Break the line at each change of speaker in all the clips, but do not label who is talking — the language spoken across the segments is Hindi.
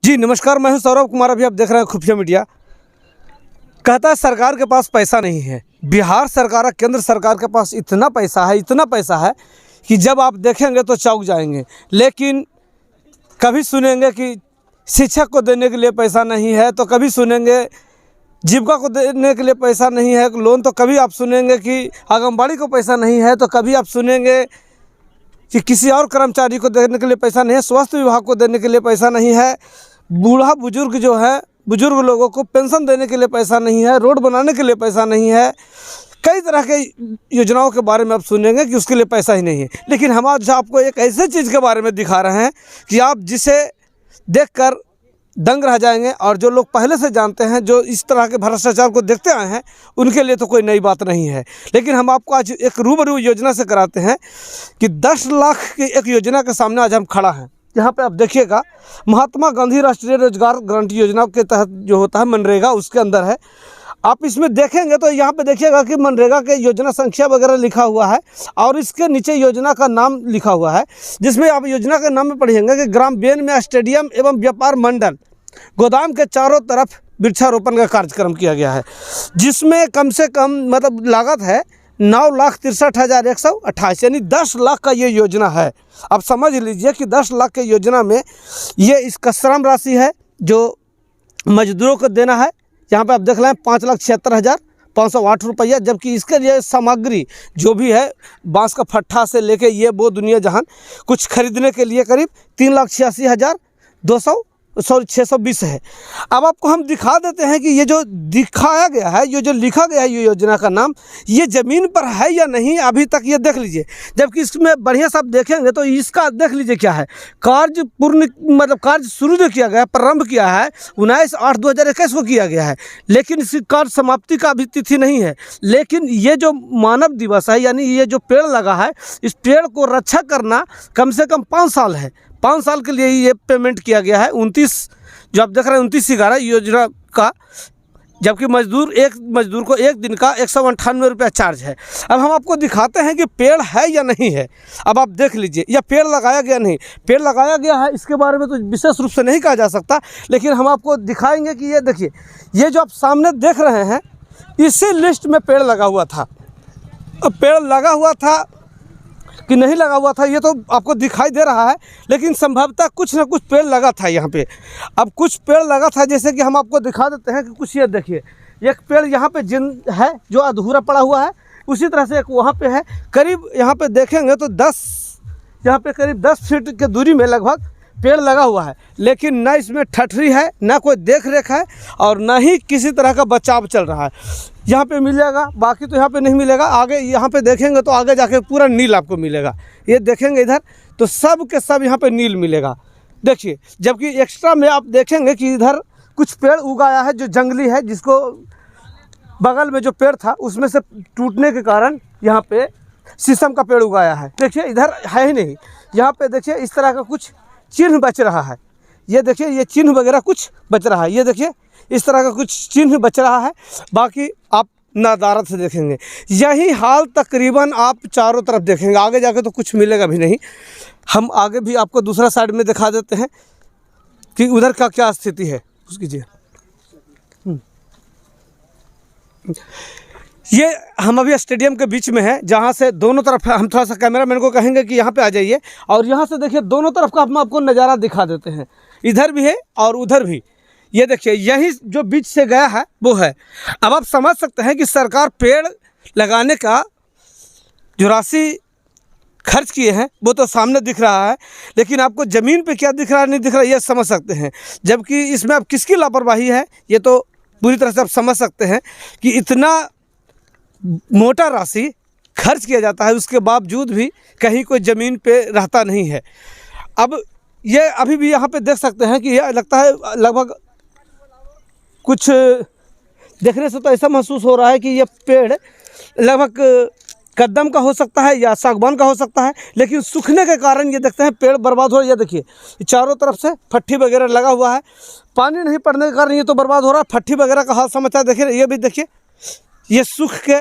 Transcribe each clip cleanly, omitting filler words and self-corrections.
जी नमस्कार, मैं हूं सौरभ कुमार। अभी आप देख रहे हैं खुफिया मीडिया। कहता है सरकार के पास पैसा नहीं है। बिहार सरकार और केंद्र सरकार के पास इतना पैसा है कि जब आप देखेंगे तो चौंक जाएंगे। लेकिन कभी सुनेंगे कि शिक्षक को देने के लिए पैसा नहीं है, तो कभी सुनेंगे जीविका को देने के लिए पैसा नहीं है लोन, तो कभी आप सुनेंगे कि आंगनबाड़ी को पैसा नहीं है, तो कभी आप सुनेंगे कि किसी और कर्मचारी को देने के लिए पैसा नहीं है, स्वास्थ्य विभाग को देने के लिए पैसा नहीं है, बूढ़ा बुजुर्ग जो है बुजुर्ग लोगों को पेंशन देने के लिए पैसा नहीं है, रोड बनाने के लिए पैसा नहीं है। कई तरह के योजनाओं के बारे में आप सुनेंगे कि उसके लिए पैसा ही नहीं है। लेकिन हम आज आपको एक ऐसे चीज़ के बारे में दिखा रहे हैं कि आप जिसे देखकर दंग रह जाएंगे। और जो लोग पहले से जानते हैं, जो इस तरह के भ्रष्टाचार को देखते आए हैं, उनके लिए तो कोई नई बात नहीं है। लेकिन हम आपको आज एक रूबरू योजना से कराते हैं कि 10 लाख की एक योजना के सामने आज हम खड़ा हैं। यहाँ पे आप देखिएगा, महात्मा गांधी राष्ट्रीय रोजगार गारंटी योजना के तहत जो होता है मनरेगा, उसके अंदर है। आप इसमें देखेंगे तो यहाँ पे देखिएगा कि मनरेगा के योजना संख्या वगैरह लिखा हुआ है और इसके नीचे योजना का नाम लिखा हुआ है, जिसमें आप योजना के नाम में पढ़ेंगे कि ग्राम बेन में स्टेडियम एवं व्यापार मंडल गोदाम के चारों तरफ वृक्षारोपण का कार्यक्रम किया गया है, जिसमें कम से कम मतलब लागत है 9,63,128, यानी 10 लाख का ये योजना है। आप समझ लीजिए कि 10 लाख के योजना में ये इसका श्रम राशि है जो मजदूरों को देना है। यहाँ पे आप देख लें 5,76,508 रुपया, जबकि इसके लिए सामग्री जो भी है बांस का फट्ठा से लेके ये वो दुनिया जहान कुछ खरीदने के लिए करीब 3,86,620 है। अब आपको हम दिखा देते हैं कि ये जो दिखाया गया है, ये जो लिखा गया है, ये योजना का नाम, ये ज़मीन पर है या नहीं अभी तक ये देख लीजिए। जबकि इसमें बढ़िया से आप देखेंगे तो इसका देख लीजिए क्या है, कार्य पूर्ण मतलब कार्य शुरू जो किया गया, प्रारंभ किया है 19/8/2021 को किया गया है, लेकिन इसकी कार्य समाप्ति का अभी तिथि नहीं है। लेकिन ये जो मानव दिवस है, यानी ये जो पेड़ लगा है, इस पेड़ को रक्षा करना कम से कम 5 साल है। 5 साल के लिए ये पेमेंट किया गया है 29 जो आप देख रहे हैं 29/11 योजना का, जबकि एक मजदूर को एक दिन का 198 रुपया चार्ज है। अब हम आपको दिखाते हैं कि पेड़ है या नहीं है। अब आप देख लीजिए, यह पेड़ लगाया गया नहीं, पेड़ लगाया गया है इसके बारे में तो विशेष रूप से नहीं कहा जा सकता, लेकिन हम आपको दिखाएंगे कि ये देखिए, ये जो आप सामने देख रहे हैं, इसी लिस्ट में पेड़ लगा हुआ था। अब पेड़ लगा हुआ था कि नहीं लगा हुआ था ये तो आपको दिखाई दे रहा है, लेकिन संभवतः कुछ ना कुछ पेड़ लगा था यहाँ पे। अब कुछ पेड़ लगा था, जैसे कि हम आपको दिखा देते हैं कि कुछ ये देखिए, एक पेड़ यहाँ पे जिन है जो अधूरा पड़ा हुआ है, उसी तरह से एक वहाँ पे है। करीब यहाँ पे देखेंगे तो यहाँ पे करीब 10 फीट के दूरी में लगभग पेड़ लगा हुआ है, लेकिन ना इसमें ठठरी है, ना कोई देख रेख है, और ना ही किसी तरह का बचाव चल रहा है। यहाँ पे मिलेगा, बाकी तो यहाँ पे नहीं मिलेगा। आगे यहाँ पे देखेंगे तो आगे जाके पूरा नील आपको मिलेगा। ये देखेंगे इधर तो सब के सब यहाँ पे नील मिलेगा, देखिए। जबकि एक्स्ट्रा में आप देखेंगे कि इधर कुछ पेड़ उगाया है जो जंगली है, जिसको बगल में जो पेड़ था उसमें से टूटने के कारण यहाँ पे शीशम का पेड़ उगाया है। देखिए इधर है ही नहीं, यहाँ पे देखिए इस तरह का कुछ चिन्ह बच रहा है। ये देखिए, ये चिन्ह वगैरह कुछ बच रहा है, ये देखिए इस तरह का कुछ चिन्ह बच रहा है। बाकी आप नदारत से देखेंगे यही हाल तकरीबन आप चारों तरफ देखेंगे, आगे जाके तो कुछ मिलेगा भी नहीं। हम आगे भी आपको दूसरा साइड में दिखा देते हैं कि उधर का क्या स्थिति है उसकी। जी ये हम अभी स्टेडियम के बीच में है, जहाँ से दोनों तरफ हम थोड़ा सा कैमरामैन को कहेंगे कि यहाँ पे आ जाइए, और यहाँ से देखिए दोनों तरफ का हम आपको नज़ारा दिखा देते हैं। इधर भी है और उधर भी, ये देखिए यही जो बीच से गया है वो है। अब आप समझ सकते हैं कि सरकार पेड़ लगाने का जो राशि खर्च किए हैं वो तो सामने दिख रहा है, लेकिन आपको ज़मीन पे क्या दिख रहा है नहीं दिख रहा है ये समझ सकते हैं। जबकि इसमें अब किसकी लापरवाही है ये तो पूरी तरह से आप समझ सकते हैं कि इतना मोटा राशि खर्च किया जाता है, उसके बावजूद भी कहीं कोई ज़मीन पे रहता नहीं है। अब ये अभी भी यहाँ पे देख सकते हैं कि यह लगता है लगभग कुछ देखने से तो ऐसा महसूस हो रहा है कि ये पेड़ लगभग कदम का हो सकता है या सागवान का हो सकता है, लेकिन सूखने के कारण ये देखते हैं पेड़ बर्बाद हो रहा है। ये देखिए चारों तरफ से फट्टी वगैरह लगा हुआ है, पानी नहीं पड़ने के कारण ये तो बर्बाद हो रहा है। फट्टी वगैरह का हाल समाचार देखिए, ये भी देखिए, ये सूख के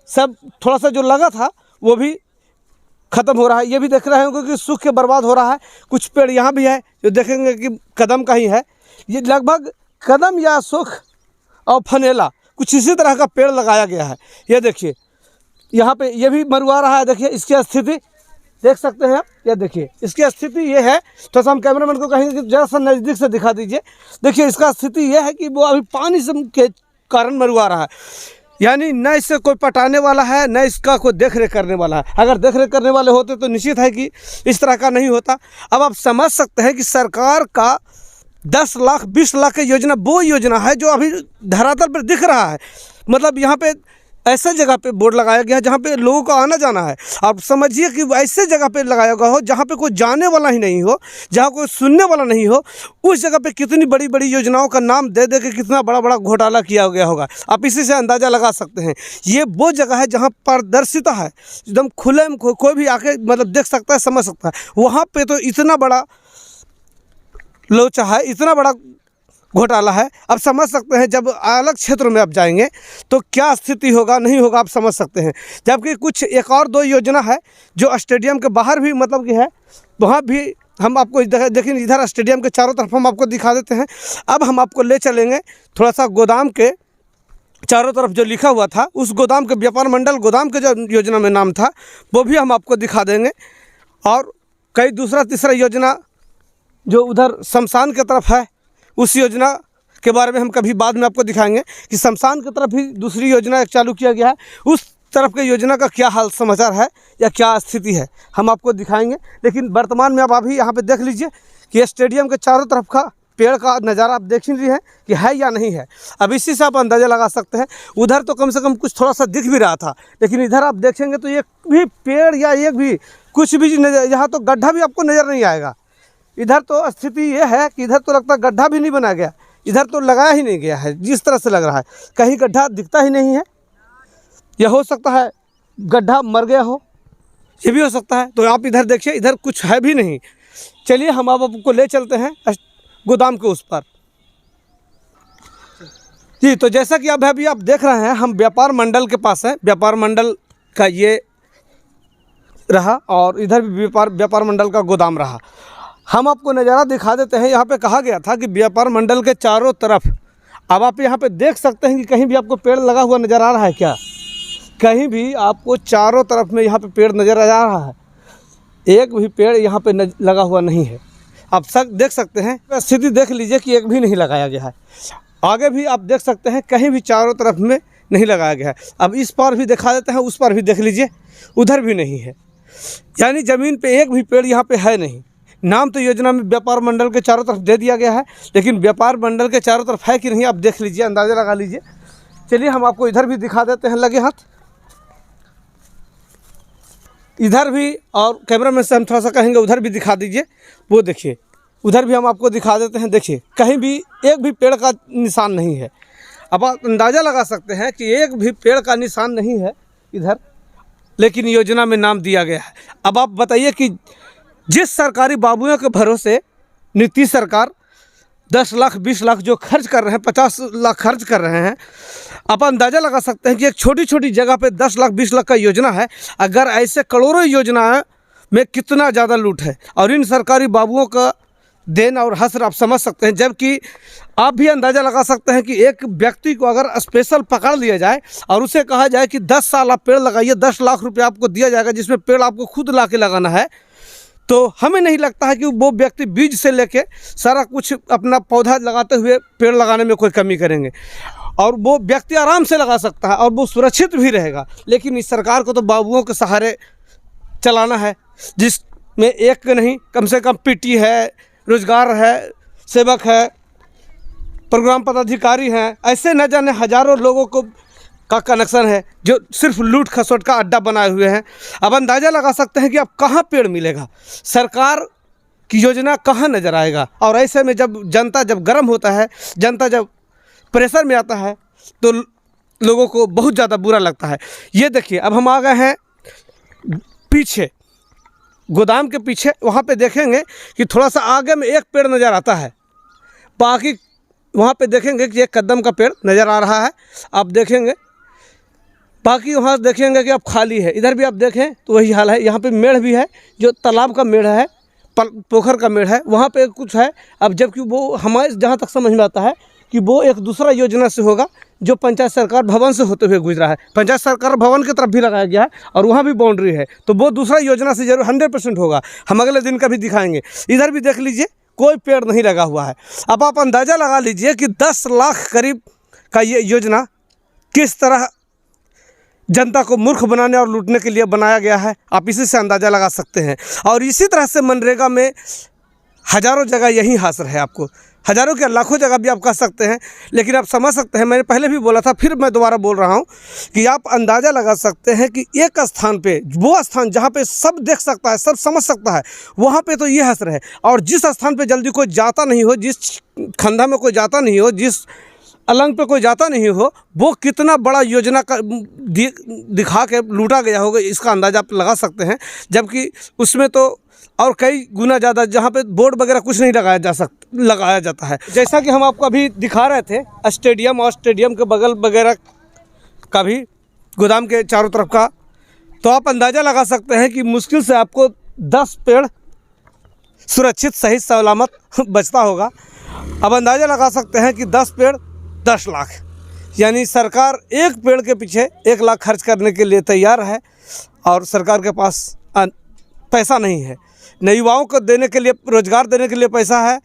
सब थोड़ा सा जो लगा था वो भी ख़त्म हो रहा है। ये भी देख रहे होंगे कि सूख के बर्बाद हो रहा है। कुछ पेड़ यहाँ भी है जो देखेंगे कि कदम का ही है। ये लगभग कदम या सूख और फनेला कुछ इसी तरह का पेड़ लगाया गया है। ये देखिए यहाँ पे ये भी मरुआ रहा है। देखिए इसकी स्थिति देख सकते हैं आप। ये देखिए इसकी स्थिति ये है। थोड़ा सा हम कैमरामैन को कहेंगे कि ज़रा सा नज़दीक से दिखा दीजिए। देखिए इसका स्थिति ये है कि वो अभी पानी से के कारण मरुआ रहा है, यानी न इससे कोई पटाने वाला है न इसका कोई देख रेख करने वाला है। अगर देख रेख करने वाले होते तो निश्चित है कि इस तरह का नहीं होता। अब आप समझ सकते हैं कि सरकार का 10 लाख 20 लाख की योजना वो योजना है जो अभी धरातल पर दिख रहा है। मतलब यहाँ पे ऐसे जगह पे बोर्ड लगाया गया है जहाँ पे लोगों का आना जाना है। आप समझिए कि ऐसे जगह पे लगाया गया हो जहाँ पे कोई जाने वाला ही नहीं हो, जहाँ कोई सुनने वाला नहीं हो। उस जगह पे कितनी बड़ी बड़ी योजनाओं का नाम दे दे के कितना बड़ा बड़ा घोटाला किया गया होगा, आप इसी से अंदाज़ा लगा सकते हैं। ये वो जगह है जहाँ पारदर्शिता है, एकदम खुले में कोई भी आके मतलब देख सकता है, समझ सकता है। वहाँ पर तो इतना बड़ा लोचा है, इतना बड़ा घोटाला है। आप समझ सकते हैं जब अलग क्षेत्रों में आप जाएंगे तो क्या स्थिति होगा नहीं होगा, आप समझ सकते हैं। जबकि कुछ एक और 2 योजना है जो स्टेडियम के बाहर भी मतलब कि है, वहाँ भी हम आपको देखें। इधर स्टेडियम के चारों तरफ हम आपको दिखा देते हैं। अब हम आपको ले चलेंगे थोड़ा सा गोदाम के चारों तरफ जो लिखा हुआ था, उस गोदाम के व्यापार मंडल गोदाम के जो योजना में नाम था वो भी हम आपको दिखा देंगे। और कई दूसरा तीसरा योजना जो उधर शमशान की तरफ है, उस योजना के बारे में हम कभी बाद में आपको दिखाएंगे कि शमशान की तरफ भी दूसरी योजना एक चालू किया गया है। उस तरफ के योजना का क्या हाल समाचार है या क्या स्थिति है हम आपको दिखाएंगे। लेकिन वर्तमान में आप अभी यहाँ पे देख लीजिए कि स्टेडियम के चारों तरफ का पेड़ का नज़ारा आप देख ही रहे हैं कि है या नहीं है। अब इसी से आप अंदाज़ा लगा सकते हैं। उधर तो कम से कम कुछ थोड़ा सा दिख भी रहा था, लेकिन इधर आप देखेंगे तो एक भी पेड़ या एक भी कुछ भी नज़र, यहाँ तो गड्ढा भी आपको नज़र नहीं आएगा। इधर तो स्थिति ये है कि इधर तो लगता है गड्ढा भी नहीं बना गया, इधर तो लगाया ही नहीं गया है। जिस तरह से लग रहा है कहीं गड्ढा दिखता ही नहीं है। यह हो सकता है गड्ढा मर गया हो, ये भी हो सकता है। तो आप इधर देखिए, इधर कुछ है भी नहीं। चलिए हम आपको ले चलते हैं गोदाम के उस पर। जी तो जैसा कि अभी आप देख रहे हैं, हम व्यापार मंडल के पास हैं। व्यापार मंडल का ये रहा और इधर भी व्यापार मंडल का गोदाम रहा। हम आपको नज़ारा दिखा देते हैं। यहाँ पे कहा गया था कि व्यापार मंडल के चारों तरफ, अब आप यहाँ पे देख सकते हैं कि कहीं भी आपको पेड़ लगा हुआ नज़र आ रहा है क्या? कहीं भी आपको चारों तरफ में यहाँ पे पेड़ नज़र आ रहा है? एक भी पेड़ यहाँ पे लगा हुआ नहीं है। आप सब देख सकते हैं, स्थिति देख लीजिए कि एक भी नहीं लगाया गया है। आगे भी आप देख सकते हैं कहीं भी चारों तरफ में नहीं लगाया गया है। अब इस पर भी दिखा देते हैं, उस पर भी देख लीजिए, उधर भी नहीं है। यानी ज़मीन पे एक भी पेड़ यहाँ पे है नहीं। नाम तो योजना में व्यापार मंडल के चारों तरफ दे दिया गया है, लेकिन व्यापार मंडल के चारों तरफ है कि नहीं आप देख लीजिए, अंदाज़ा लगा लीजिए। चलिए हम आपको इधर भी दिखा देते हैं लगे हाथ। इधर भी, और कैमरामैन से हम थोड़ा सा कहेंगे उधर भी दिखा दीजिए। वो देखिए उधर भी हम आपको दिखा देते हैं। देखिए कहीं भी एक भी पेड़ का निशान नहीं है। अब आप अंदाज़ा लगा सकते हैं कि एक भी पेड़ का निशान नहीं है इधर, लेकिन योजना में नाम दिया गया है। अब आप बताइए कि जिस सरकारी बाबुओं के भरोसे नीतीश सरकार 10 लाख 20 लाख जो खर्च कर रहे हैं, 50 लाख खर्च कर रहे हैं, आप अंदाज़ा लगा सकते हैं कि एक छोटी छोटी जगह पे 10 लाख 20 लाख का योजना है। अगर ऐसे करोड़ों योजनाएं में कितना ज़्यादा लूट है और इन सरकारी बाबुओं का देन और हसर आप समझ सकते हैं। जबकि आप भी अंदाज़ा लगा सकते हैं कि एक व्यक्ति को अगर स्पेशल पकड़ लिया जाए और उसे कहा जाए कि 10 साल आप पेड़ लगाइए, 10 लाख रुपये आपको दिया जाएगा, जिसमें पेड़ आपको खुद ला के लगाना है, तो हमें नहीं लगता है कि वो व्यक्ति बीज से लेके सारा कुछ अपना पौधा लगाते हुए पेड़ लगाने में कोई कमी करेंगे। और वो व्यक्ति आराम से लगा सकता है और वो सुरक्षित भी रहेगा। लेकिन इस सरकार को तो बाबुओं के सहारे चलाना है, जिसमें एक नहीं कम से कम पीटी है, रोजगार है, सेवक है, प्रोग्राम पदाधिकारी हैं, ऐसे न जाने हज़ारों लोगों को का कनेक्शन है जो सिर्फ लूट खसोट का अड्डा बनाए हुए हैं। अब अंदाज़ा लगा सकते हैं कि अब कहाँ पेड़ मिलेगा, सरकार की योजना कहाँ नज़र आएगा। और ऐसे में जब जनता जब गर्म होता है, जनता जब प्रेशर में आता है, तो लोगों को बहुत ज़्यादा बुरा लगता है। ये देखिए अब हम आ गए हैं पीछे, गोदाम के पीछे। वहाँ पे देखेंगे कि थोड़ा सा आगे में एक पेड़ नज़र आता है, बाकी वहाँ पे देखेंगे कि एक कदम का पेड़ नज़र आ रहा है। आप देखेंगे बाकी वहाँ देखेंगे कि अब खाली है, इधर भी आप देखें तो वही हाल है। यहाँ पे मेढ़ भी है, जो तालाब का मेढ़ है, पोखर का मेढ़ है, वहाँ पे कुछ है। अब जबकि वो हमारे जहाँ तक समझ में आता है कि वो एक दूसरा योजना से होगा जो पंचायत सरकार भवन से होते हुए गुजरा है। पंचायत सरकार भवन की तरफ भी लगाया गया है और वहाँ भी बाउंड्री है, तो वो दूसरा योजना से जरूर 100% होगा। हम अगले दिन का भी दिखाएंगे। इधर भी देख लीजिए, कोई पेड़ नहीं लगा हुआ है। अब आप अंदाज़ा लगा लीजिए कि 10 लाख करीब का ये योजना किस तरह जनता को मूर्ख बनाने और लूटने के लिए बनाया गया है, आप इसी से अंदाज़ा लगा सकते हैं। और इसी तरह से मनरेगा में हज़ारों जगह यही हासिल है, आपको हज़ारों क्या लाखों जगह भी आप कह सकते हैं। लेकिन आप समझ सकते हैं, मैंने पहले भी बोला था, फिर मैं दोबारा बोल रहा हूं कि आप अंदाज़ा लगा सकते हैं कि एक स्थान पे, वो स्थान जहां पे सब देख सकता है, सब समझ सकता है, वहां पे तो ये हसर है। और जिस स्थान पे जल्दी कोई जाता नहीं हो, जिस खंधा में कोई जाता नहीं हो, जिस अलंग पे कोई जाता नहीं हो, वो कितना बड़ा योजना का दिखा के लूटा गया होगा, इसका अंदाज़ा आप लगा सकते हैं। जबकि उसमें तो और कई गुना ज़्यादा, जहाँ पे बोर्ड वगैरह कुछ नहीं लगाया जाता है। जैसा कि हम आपको अभी दिखा रहे थे स्टेडियम, और स्टेडियम के बगल वगैरह का भी, गोदाम के चारों तरफ का, तो आप अंदाज़ा लगा सकते हैं कि मुश्किल से आपको 10 पेड़ सुरक्षित सही सलामत बचता होगा। अब अंदाज़ा लगा सकते हैं कि 10 पेड़ 10 लाख, यानी सरकार एक पेड़ के पीछे 1 लाख खर्च करने के लिए तैयार है। और सरकार के पास पैसा नहीं है, न युवाओं को देने के लिए, रोज़गार देने के लिए पैसा है,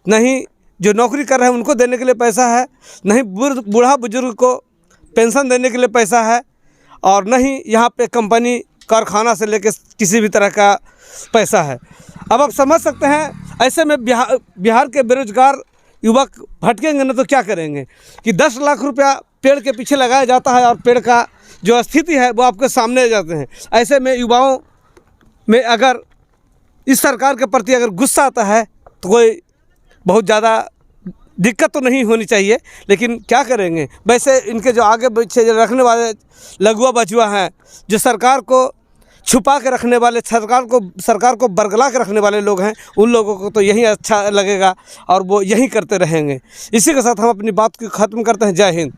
नहीं जो नौकरी कर रहे हैं उनको देने के लिए पैसा है, नहीं बूढ़ा बुजुर्ग को पेंशन देने के लिए पैसा है, और नहीं यहाँ पे कंपनी कारखाना से लेकर किसी भी तरह का पैसा है। अब आप समझ सकते हैं, ऐसे में बिहार के बेरोजगार युवक भटकेंगे ना तो क्या करेंगे कि 10 लाख रुपया पेड़ के पीछे लगाया जाता है और पेड़ का जो स्थिति है वो आपके सामने आ जाते हैं। ऐसे में युवाओं में अगर इस सरकार के प्रति अगर गुस्सा आता है तो कोई बहुत ज़्यादा दिक्कत तो नहीं होनी चाहिए, लेकिन क्या करेंगे। वैसे इनके जो आगे पीछे जो रखने वाले लघुआ बचुआ हैं, जो सरकार को छुपा के रखने वाले, सरकार को बरगला के रखने वाले लोग हैं, उन लोगों को तो यही अच्छा लगेगा और वो यही करते रहेंगे। इसी के साथ हम अपनी बात को ख़त्म करते हैं। जय हिंद।